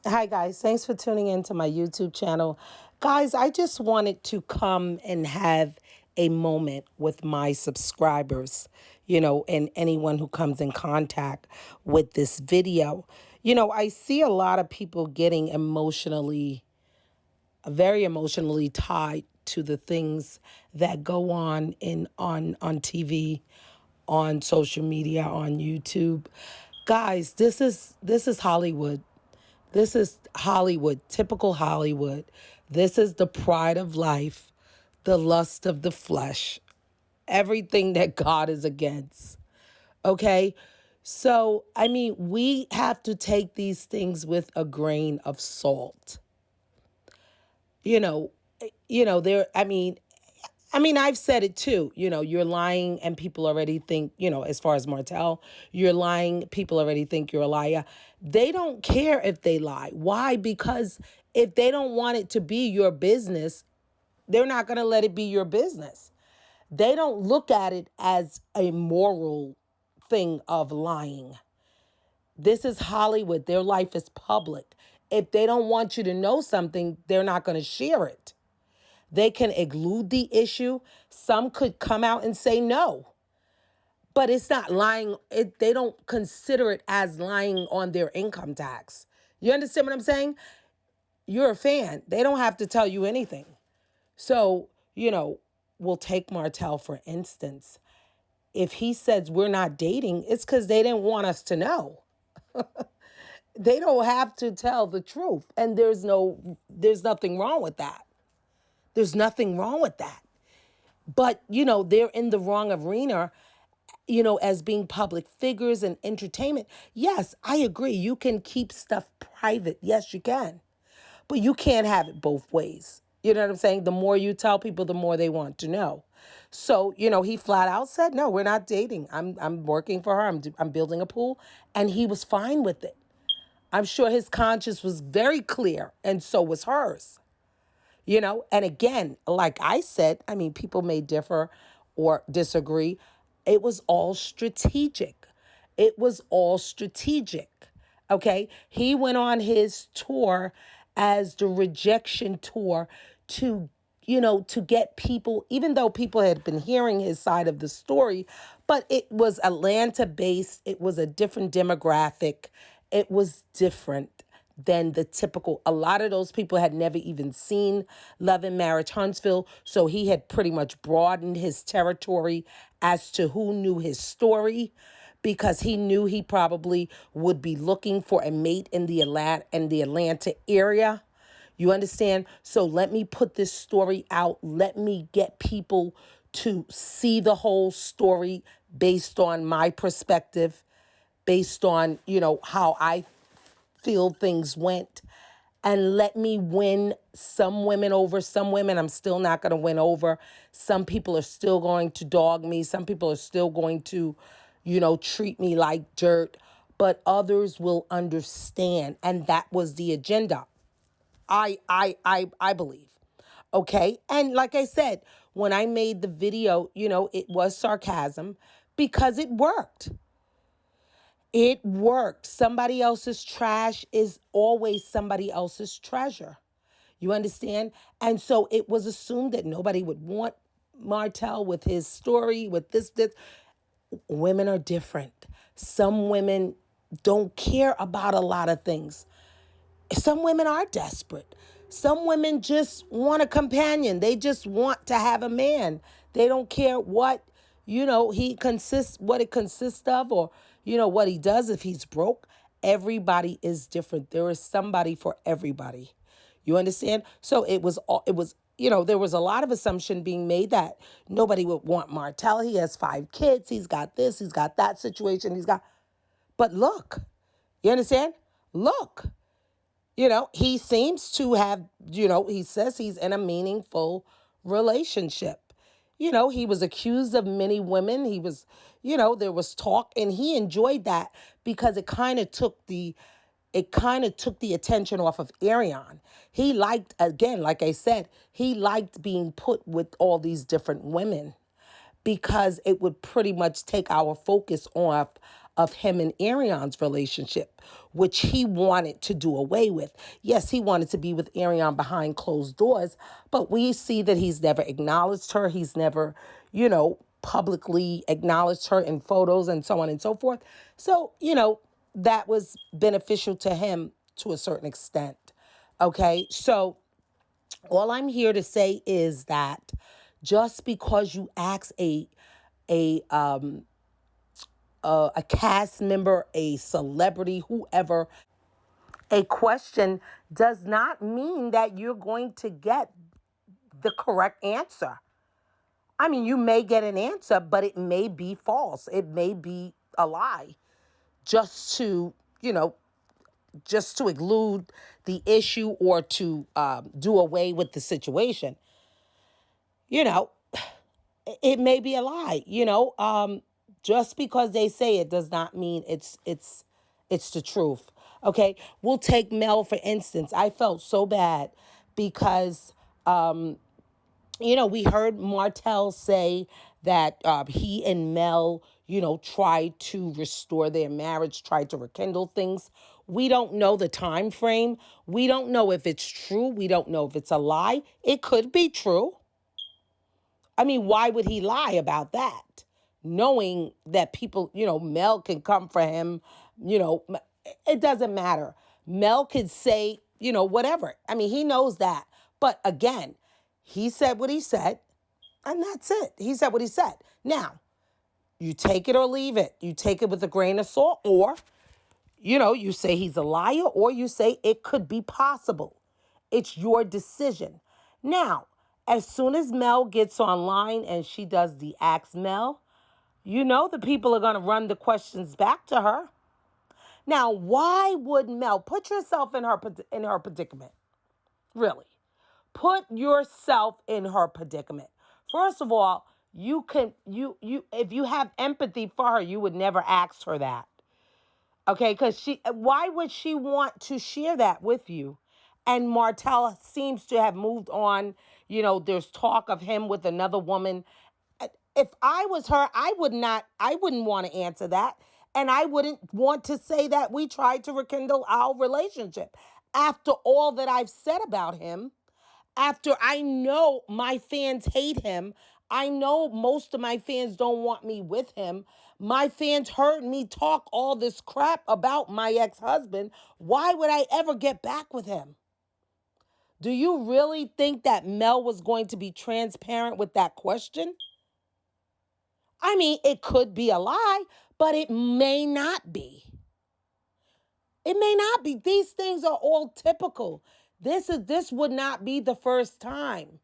Hi, guys. Thanks for tuning in to my YouTube channel. Guys, I just wanted to come and have a moment with my subscribers, and anyone who comes in contact with this video. I see a lot of people getting very emotionally tied to the things that go on on TV, on social media, on YouTube. Guys, this is Hollywood. This is Hollywood, typical Hollywood. This is the pride of life, the lust of the flesh, everything that God is against. Okay? So, we have to take these things with a grain of salt. You know, there I've said it too. You're lying and people already think, as far as Martell, you're lying. People already think you're a liar. They don't care if they lie. Why? Because if they don't want it to be your business, they're not going to let it be your business. They don't look at it as a moral thing of lying. This is Hollywood. Their life is public. If they don't want you to know something, they're not going to share it. They can elude the issue. Some could come out and say no, but it's not lying. They don't consider it as lying on their income tax. You understand what I'm saying? You're a fan. They don't have to tell you anything. So, we'll take Martell for instance. If he says we're not dating, it's because they didn't want us to know. They don't have to tell the truth. And there's nothing wrong with that. There's nothing wrong with that. But, they're in the wrong arena, as being public figures and entertainment. Yes, I agree. You can keep stuff private. Yes, you can. But you can't have it both ways. You know what I'm saying? The more you tell people, the more they want to know. So, he flat out said, no, we're not dating. I'm working for her. I'm building a pool. And he was fine with it. I'm sure his conscience was very clear, and so was hers. And again, like I said, people may differ or disagree. It was all strategic. It was all strategic. Okay. He went on his tour as the rejection tour to, to get people, even though people had been hearing his side of the story, but it was Atlanta based. It was a different demographic. It was different than the typical. A lot of those people had never even seen Love and Marriage Huntsville. So he had pretty much broadened his territory as to who knew his story, because he knew he probably would be looking for a mate in the Atlanta area. You understand? So let me put this story out. Let me get people to see the whole story based on my perspective, based on, how I feel things went, and let me win some women over. Some women I'm still not going to win over. Some people are still going to dog me. Some people are still going to, treat me like dirt, but others will understand. And that was the agenda. I believe. Okay. And like I said, when I made the video, it was sarcasm because it worked. It worked. Somebody else's trash is always somebody else's treasure. You understand? And so it was assumed that nobody would want Martell with his story, with this. Women are different. Some women don't care about a lot of things. Some women are desperate. Some women just want a companion. They just want to have a man. They don't care what, what it consists of, or, what he does if he's broke. Everybody is different. There is somebody for everybody. You understand? So there was a lot of assumption being made that nobody would want Martell. He has 5 kids. He's got this, he's got that situation. But look, you understand? Look. He seems to have, he says he's in a meaningful relationship. He was accused of many women. He was, there was talk, and he enjoyed that because it kind of took the attention off of Arion. He liked, again, like I said, he liked being put with all these different women, because it would pretty much take our focus off of him and Arion's relationship, which he wanted to do away with. Yes, he wanted to be with Arion behind closed doors, but we see that he's never acknowledged her. He's never, publicly acknowledged her in photos and so on and so forth. So, that was beneficial to him to a certain extent. Okay, so all I'm here to say is that just because you ask a a cast member, a celebrity, whoever, a question does not mean that you're going to get the correct answer. I mean, you may get an answer, but it may be false. It may be a lie just to, just to elude the issue or to do away with the situation. You know, it may be a lie. Just because they say it does not mean it's the truth. Okay, we'll take Mel for instance. I felt so bad because we heard Martell say that he and Mel, tried to restore their marriage, tried to rekindle things. We don't know the time frame. We don't know if it's true. We don't know if it's a lie. It could be true. I mean, why would he lie about that? Knowing that people, Mel can come for him, you know, it doesn't matter. Mel could say, whatever. I mean, he knows that. But again, he said what he said, and that's it. He said what he said. Now, you take it or leave it. You take it with a grain of salt, or, you say he's a liar, or you say it could be possible. It's your decision. Now, as soon as Mel gets online and she does the Ask Mel, the people are going to run the questions back to her. Now, why would Mel put yourself in her predicament? Really, put yourself in her predicament. First of all, you can you if you have empathy for her, you would never ask her that. Okay, because why would she want to share that with you? And Martell seems to have moved on. There's talk of him with another woman. If I was her, I wouldn't want to answer that. And I wouldn't want to say that we tried to rekindle our relationship. After all that I've said about him, after I know my fans hate him, I know most of my fans don't want me with him. My fans heard me talk all this crap about my ex-husband. Why would I ever get back with him? Do you really think that Mel was going to be transparent with that question? I mean, it could be a lie, but it may not be. It may not be. These things are all typical. This would not be the first time.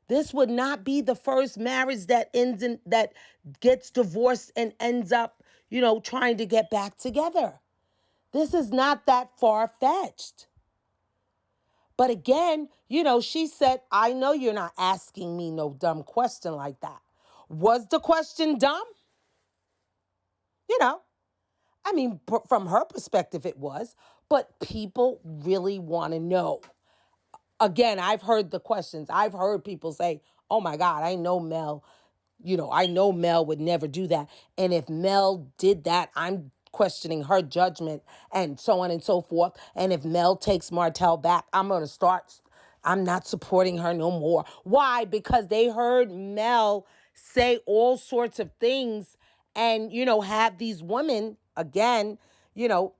This would not be the first marriage that that gets divorced and ends up, trying to get back together. This is not that far-fetched. But again, she said, I know you're not asking me no dumb question like that. Was the question dumb? You know, I mean, from her perspective, it was, but people really want to know. Again, I've heard the questions. I've heard people say, oh my God, I know Mel would never do that. And if Mel did that, I'm questioning her judgment and so on and so forth. And if Mel takes Martell back, I'm not supporting her no more. Why? Because they heard Mel say all sorts of things and, have these women, again, you know,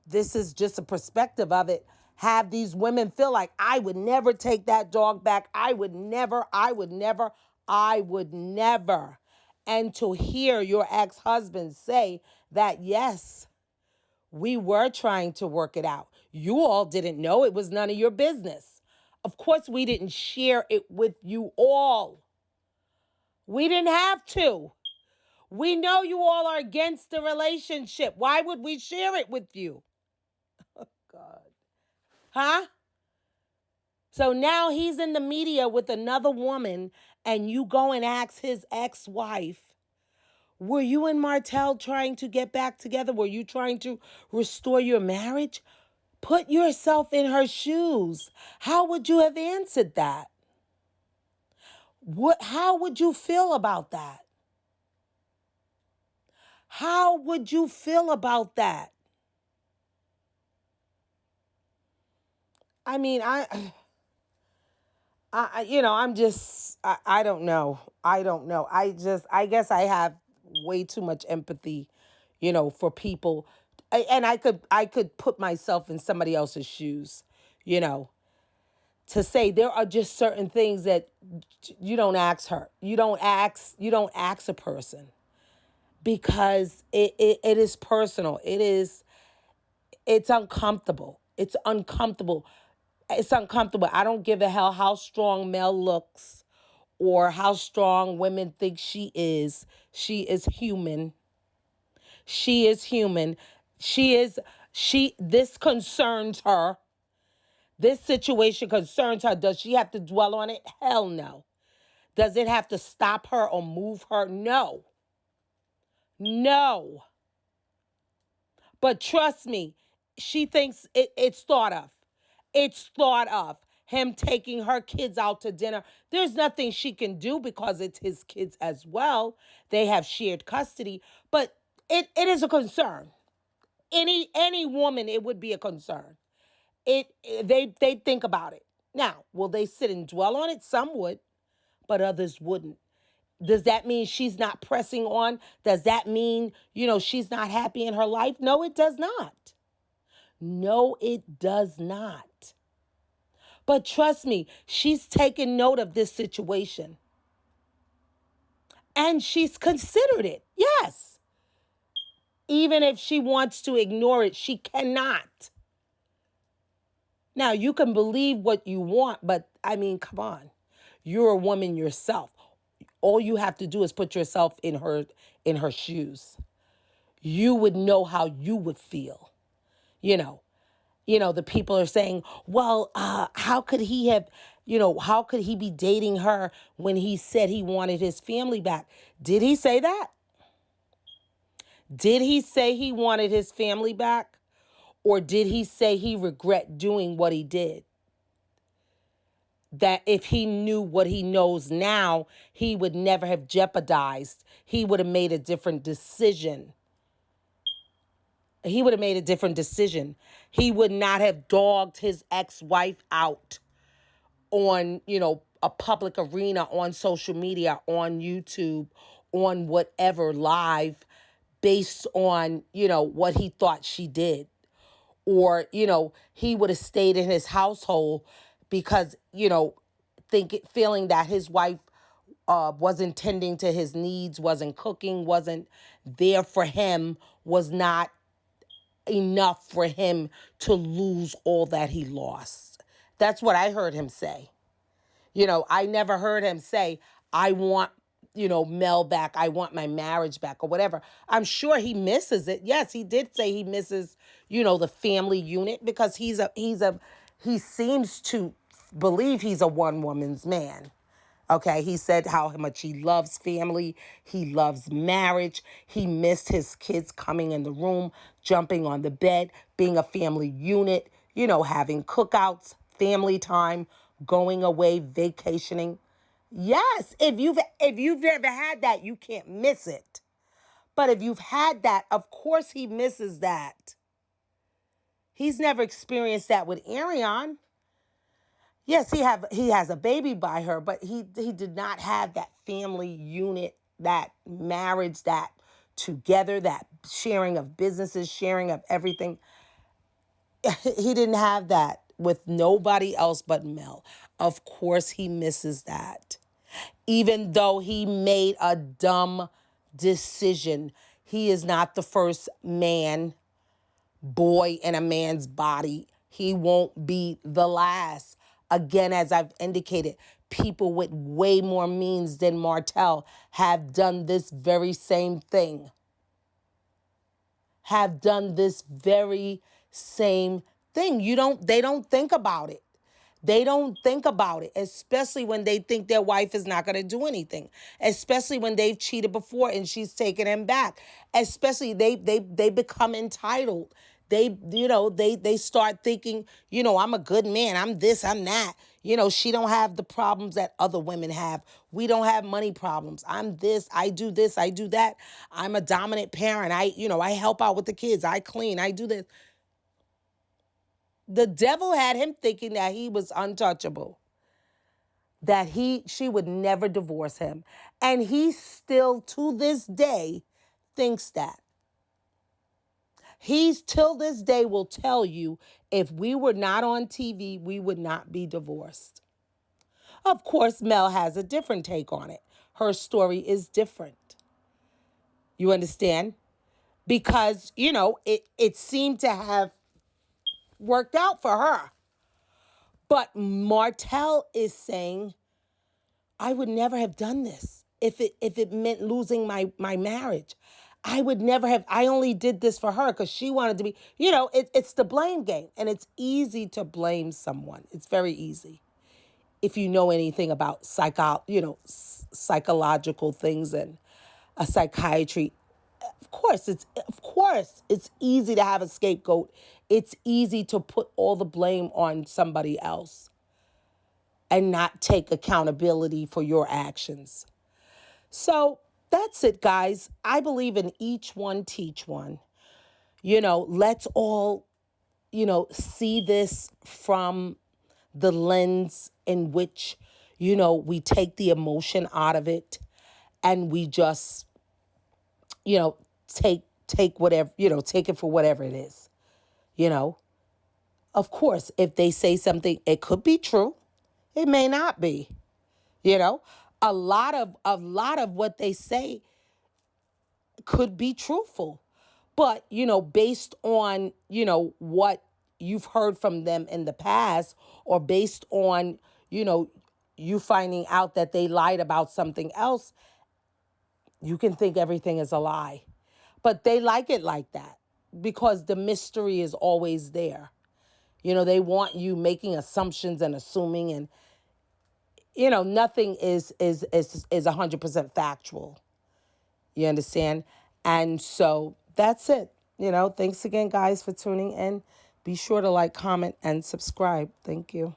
this is just a perspective of it. Have these women feel like I would never take that dog back. I would never, I would never, I would never. And to hear your ex-husband say that, yes, we were trying to work it out. You all didn't know. It was none of your business. Of course, we didn't share it with you all. We didn't have to. We know you all are against the relationship. Why would we share it with you? God. Huh? So now he's in the media with another woman and you go and ask his ex-wife, were you and Martell trying to get back together? Were you trying to restore your marriage? Put yourself in her shoes. How would you have answered that? How would you feel about that? How would you feel about that? I mean, I'm just, I don't know. I don't know. I guess I have way too much empathy, for people. And I could put myself in somebody else's shoes, you know, to say there are just certain things that you don't ask her. You don't ask a person because it is personal. It's uncomfortable. It's uncomfortable. It's uncomfortable. I don't give a hell how strong Mel looks or how strong women think she is. She is human. She is human. This concerns her. This situation concerns her. Does she have to dwell on it? Hell no. Does it have to stop her or move her? No. No. But trust me, she thinks it's thought of. It's thought of. Him taking her kids out to dinner. There's nothing she can do because it's his kids as well. They have shared custody. But it is a concern. Any woman, it would be a concern. They think about it. Now, will they sit and dwell on it? Some would, but others wouldn't. Does that mean she's not pressing on? Does that mean, she's not happy in her life? No, it does not. No, it does not. But trust me, she's taken note of this situation. And she's considered it. Yes. Even if she wants to ignore it, she cannot. Now, you can believe what you want, but I mean, come on. You're a woman yourself. All you have to do is put yourself in her shoes. You would know how you would feel. You know, the people are saying, well, how could he have, how could he be dating her when he said he wanted his family back? Did he say that? Did he say he wanted his family back? Or did he say he regret doing what he did? That if he knew what he knows now, he would never have jeopardized. He would have made a different decision. He would have made a different decision. He would not have dogged his ex-wife out on, a public arena, on social media, on YouTube, on whatever live, based on, what he thought she did. Or, he would have stayed in his household because, feeling that his wife wasn't tending to his needs, wasn't cooking, wasn't there for him, was not enough for him to lose all that he lost. That's what I heard him say. I never heard him say, I want, Mel back. I want my marriage back or whatever. I'm sure he misses it. Yes, he did say he misses, the family unit because he seems to believe he's a one woman's man. Okay, he said how much he loves family. He loves marriage. He missed his kids coming in the room, jumping on the bed, being a family unit, having cookouts, family time, going away, vacationing. Yes, if you've ever had that, you can't miss it. But if you've had that, of course he misses that. He's never experienced that with Ariane. Yes, he has a baby by her, but he did not have that family unit, that marriage, that together, that sharing of businesses, sharing of everything. He didn't have that with nobody else but Mel. Of course he misses that. Even though he made a dumb decision, he is not the first boy in a man's body. He won't be the last. Again, as I've indicated, people with way more means than Martell have done this very same thing. Have done this very same thing. They don't think about it. They don't think about it, especially when they think their wife is not going to do anything, especially when they've cheated before and she's taken him back, especially they become entitled. they start thinking, I'm a good man, I'm this, I'm that. She don't have the problems that other women have. We don't have money problems. I'm this, I do that. I'm a dominant parent. I help out with the kids. I clean, I do this. The devil had him thinking that he was untouchable, that she would never divorce him. And he still to this day thinks that. He's till this day will tell you, if we were not on TV, we would not be divorced. Of course, Mel has a different take on it. Her story is different. You understand? Because, it seemed to have worked out for her. But Martell is saying, I would never have done this if it meant losing my marriage. I would never have. I only did this for her because she wanted to be, it's the blame game. And it's easy to blame someone. It's very easy. If you know anything about psychological things and a psychiatry, of course it's easy to have a scapegoat. It's easy to put all the blame on somebody else and not take accountability for your actions. So that's it, guys. I believe in each one, teach one. Let's all, see this from the lens in which, we take the emotion out of it and we just, take whatever, take it for whatever it is. You know, of course, if they say something, it could be true. It may not be. You know, a lot of what they say could be truthful. But, based on, what you've heard from them in the past, or based on, you finding out that they lied about something else, you can think everything is a lie. But they like it like that because the mystery is always there. They want you making assumptions and assuming, and nothing is 100% factual. You understand? And so that's it. Thanks again, guys, for tuning in. Be sure to like, comment, and subscribe. Thank you.